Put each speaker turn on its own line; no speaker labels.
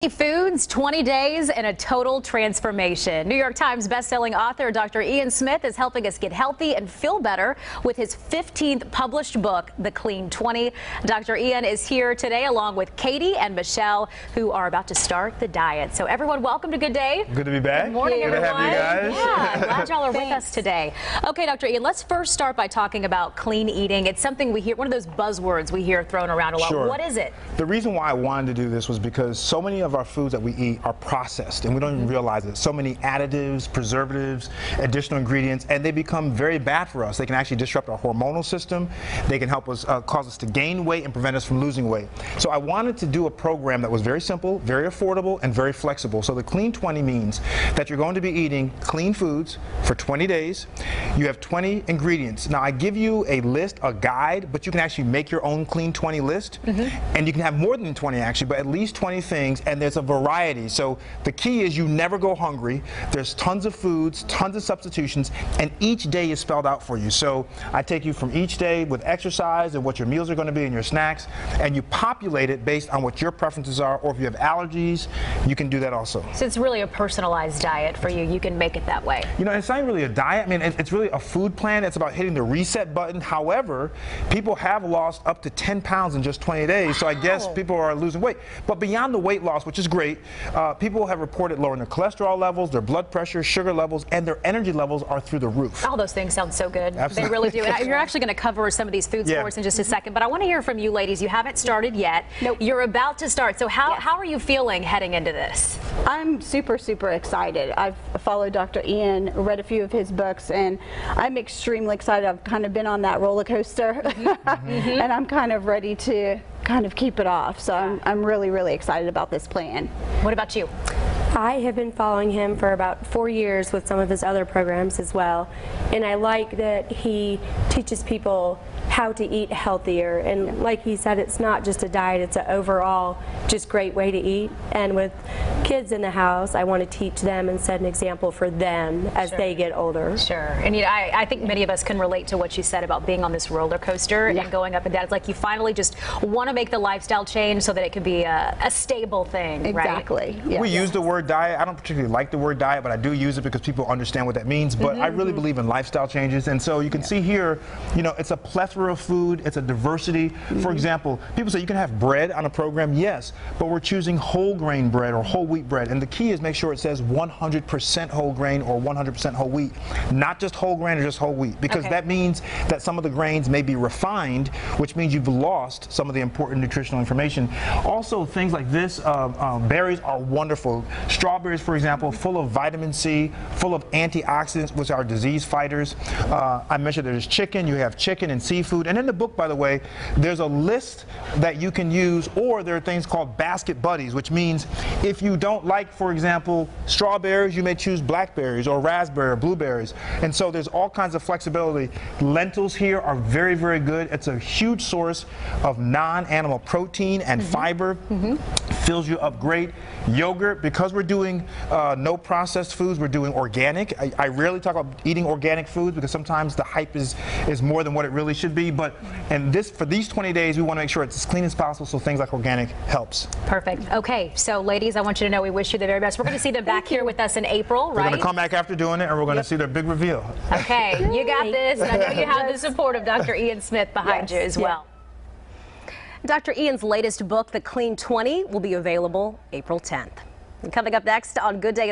Foods, 20 days and a total transformation. New York Times bestselling author Dr. Ian Smith is helping us get healthy and feel better with his 15th published book, The Clean 20. Dr. Ian is here today along with Katie and Michelle, who are about to start the diet. So everyone, welcome to Good Day.
Good to be back.
Good morning,
everyone.
Good to have you guys. Yeah, glad y'all are with
Thanks.
us today. Okay, Dr. Ian, let's first start by talking about clean eating. It's something we hear, one of those buzzwords we hear thrown around a lot.
Sure.
What is it?
The reason why I wanted to do this was because so many of our foods that we eat are processed and we don't even realize it. So many additives, preservatives, additional ingredients, and they become very bad for us. They can actually disrupt our hormonal system. They can help us, cause us to gain weight and prevent us from losing weight. So I wanted to do a program that was very simple, very affordable, and very flexible. So the Clean 20 means that you're going to be eating clean foods for 20 days. You have 20 ingredients. Now I give you a list, a guide, but you can actually make your own Clean 20 list. And you can have more than 20 actually, but at least 20 things, and there's a variety. So the key is you never go hungry. There's tons of foods, tons of substitutions, and each day is spelled out for you. So I take you from each day with exercise and what your meals are going to be and your snacks, and you populate it based on what your preferences are, or if you have allergies, you can do that also.
So it's really a personalized diet for you. You can make it that way.
You know, it's not really a diet. I mean, it's really a food plan. It's about hitting the reset button. However, people have lost up to 10 pounds in just 20 days, so I guess people are losing weight. But beyond the weight loss, which is great, people have reported lowering their cholesterol levels, their blood pressure, sugar levels, and their energy levels are through the roof.
All those things sound so good.
Absolutely.
They really do. And you're actually going to cover some of these foods for us in just a second, but I want to hear from you ladies. You haven't started yet.
Nope.
You're about to start. So how are you feeling heading into this?
I'm super excited. I've followed Dr. Ian, read a few of his books, and I'm extremely excited. I've kind of been on that roller coaster, and I'm kind of ready to kind of keep it off. So I'm really excited about this plan.
What about you?
I have been following him for about 4 years with some of his other programs as well, and I like that he teaches people how to eat healthier, and like he said, it's not just a diet, it's an overall just great way to eat. And with kids in the house, I want to teach them and set an example for them as they get older.
Sure. And you know, I think many of us can relate to what you said about being on this roller coaster and going up and down. It's like you finally just want to make the lifestyle change so that it can be a stable thing,
Exactly.
right?
Yeah.
We use the word diet. I don't particularly like the word diet, but I do use it because people understand what that means. But I really believe in lifestyle changes. And so you can see here, you know, it's a plethora of food. It's a diversity. For example, people say you can have bread on a program. Yes, but we're choosing whole grain bread or whole wheat bread. And the key is make sure it says 100% whole grain or 100% whole wheat, not just whole grain or just whole wheat, because that means that some of the grains may be refined, which means you've lost some of the important nutritional information. Also, things like this, berries are wonderful. Strawberries, for example, full of vitamin C, full of antioxidants, which are disease fighters. I mentioned there's chicken. You have chicken and seafood. And in the book, by the way, there's a list that you can use, or there are things called basket buddies, which means if you don't like, for example, strawberries, you may choose blackberries or raspberry or blueberries. And so there's all kinds of flexibility. Lentils here are very good. It's a huge source of non-animal protein and fiber. Fills you up great. Yogurt, because we're doing no processed foods, we're doing organic. I rarely talk about eating organic foods because sometimes the hype is more than what it really should be. But for these 20 days, we want to make sure it's as clean as possible, so things like organic helps.
Perfect. Okay, so ladies, I want you to know we wish you the very best. We're going to see them back here with us in April, right?
We're going to come back after doing it, and we're going to see their big reveal.
Okay, you got this. And I know you have the support of Dr. Ian Smith behind you as well.
Dr. Ian's latest book, The Clean 20, will be available April 10th. And coming up next on Good Day